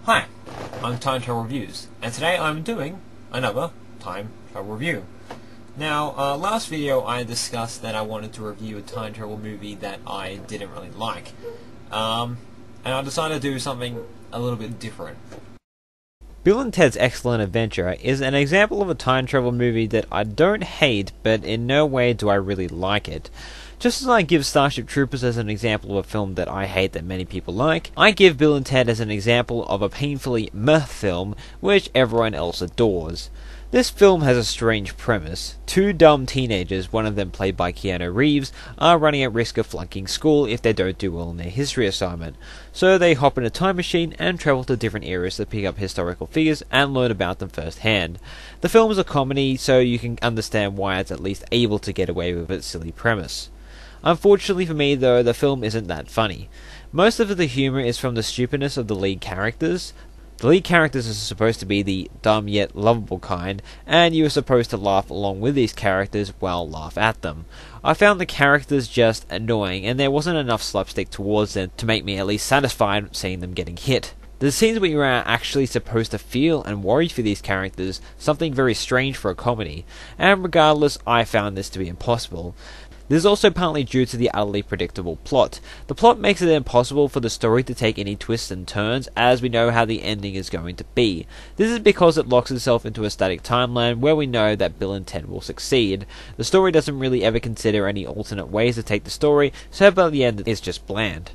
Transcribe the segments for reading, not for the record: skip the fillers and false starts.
Hi, I'm Time Travel Reviews, and today I'm doing another Time Travel Review. Now, last video I discussed that I wanted to review a time travel movie that I didn't really like, and I decided to do something a little bit different. Bill and Ted's Excellent Adventure is an example of a time travel movie that I don't hate, but in no way do I really like it. Just as I give Starship Troopers as an example of a film that I hate that many people like, I give Bill and Ted as an example of a painfully meh film which everyone else adores. This film has a strange premise. Two dumb teenagers, one of them played by Keanu Reeves, are running at risk of flunking school if they don't do well in their history assignment. So they hop in a time machine and travel to different eras to pick up historical figures and learn about them firsthand. The film is a comedy, so you can understand why it's at least able to get away with its silly premise. Unfortunately for me though, the film isn't that funny. Most of the humour is from the stupidness of the lead characters. The lead characters are supposed to be the dumb yet lovable kind, and you are supposed to laugh along with these characters while laugh at them. I found the characters just annoying, and there wasn't enough slapstick towards them to make me at least satisfied seeing them getting hit. The scenes where you are actually supposed to feel and worry for these characters, something very strange for a comedy, and regardless, I found this to be impossible. This is also partly due to the utterly predictable plot. The plot makes it impossible for the story to take any twists and turns, as we know how the ending is going to be. This is because it locks itself into a static timeline where we know that Bill and Ted will succeed. The story doesn't really ever consider any alternate ways to take the story, so by the end it's just bland.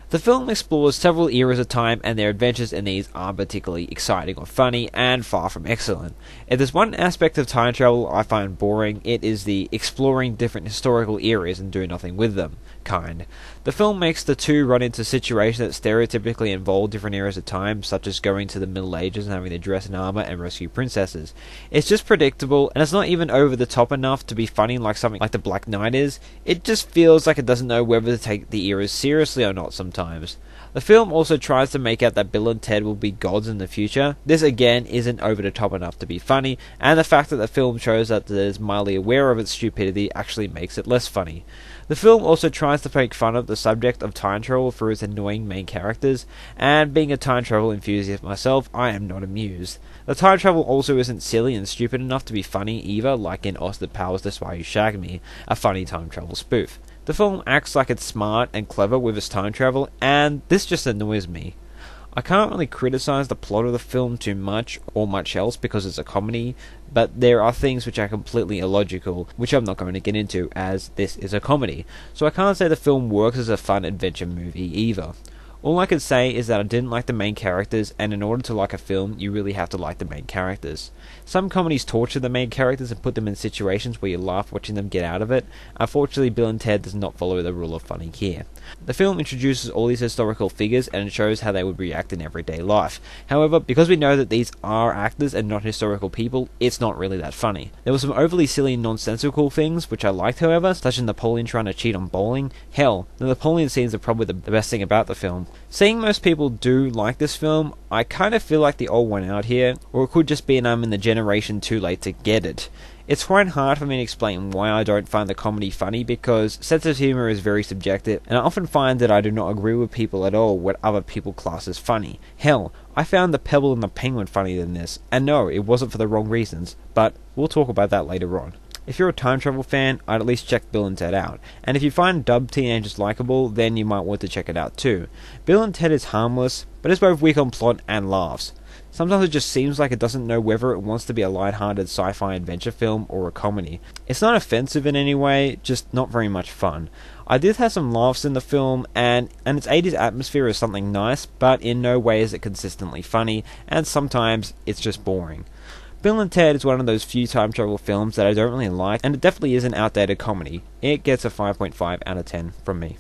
The film explores several eras of time, and their adventures in these aren't particularly exciting or funny, and far from excellent. If there's one aspect of time travel I find boring, it is the exploring different historical eras and do nothing with them kind. The film makes the two run into situations that stereotypically involve different eras of time, such as going to the Middle Ages and having to dress in armor and rescue princesses. It's just predictable, and it's not even over the top enough to be funny like something like The Black Knight is. It just feels like it doesn't know whether to take the eras seriously or not sometimes. The film also tries to make out that Bill and Ted will be gods in the future. This again isn't over the top enough to be funny, and the fact that the film shows that it is mildly aware of its stupidity actually makes it less funny. The film also tries to make fun of the subject of time travel through its annoying main characters, and being a time travel enthusiast myself, I am not amused. The time travel also isn't silly and stupid enough to be funny either, like in Austin Powers That's Why You Shagged Me, a funny time travel spoof. The film acts like it's smart and clever with its time travel, and this just annoys me. I can't really criticize the plot of the film too much, or much else, because it's a comedy, but there are things which are completely illogical, which I'm not going to get into, as this is a comedy, so I can't say the film works as a fun adventure movie either. All I can say is that I didn't like the main characters, and in order to like a film, you really have to like the main characters. Some comedies torture the main characters and put them in situations where you laugh watching them get out of it. Unfortunately, Bill and Ted does not follow the rule of funny here. The film introduces all these historical figures and shows how they would react in everyday life. However, because we know that these are actors and not historical people, it's not really that funny. There were some overly silly and nonsensical things which I liked, however, such as Napoleon trying to cheat on bowling. Hell, the Napoleon scenes are probably the best thing about the film. Seeing most people do like this film, I kind of feel like the old one out here, or it could just be I'm in the generation too late to get it. It's quite hard for me to explain why I don't find the comedy funny, because sense of humour is very subjective, and I often find that I do not agree with people at all what other people class as funny. Hell, I found The Pebble and the Penguin funnier than this, and no, it wasn't for the wrong reasons, but we'll talk about that later on. If you're a time travel fan, I'd at least check Bill and Ted out, and if you find dubbed teenagers likable, then you might want to check it out too. Bill and Ted is harmless, but it's both weak on plot and laughs. Sometimes it just seems like it doesn't know whether it wants to be a light-hearted sci-fi adventure film or a comedy. It's not offensive in any way, just not very much fun. I did have some laughs in the film, and its 80s atmosphere is something nice, but in no way is it consistently funny, and sometimes it's just boring. Bill and Ted is one of those few time travel films that I don't really like, and it definitely is an outdated comedy. It gets a 5.5 out of 10 from me.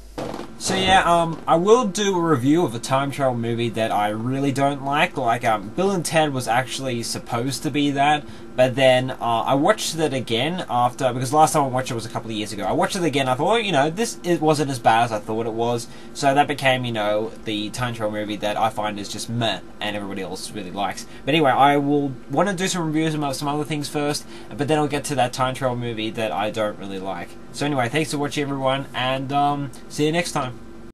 So yeah, I will do a review of a time travel movie that I really don't like. Bill and Ted was actually supposed to be that, but then I watched it again after, because last time I watched it was a couple of years ago. I watched it again, I thought, it wasn't as bad as I thought it was, so that became, the time travel movie that I find is just meh, and everybody else really likes. But anyway, I will want to do some reviews about some other things first, but then I'll get to that time travel movie that I don't really like. So anyway, thanks for watching everyone, and see you next time.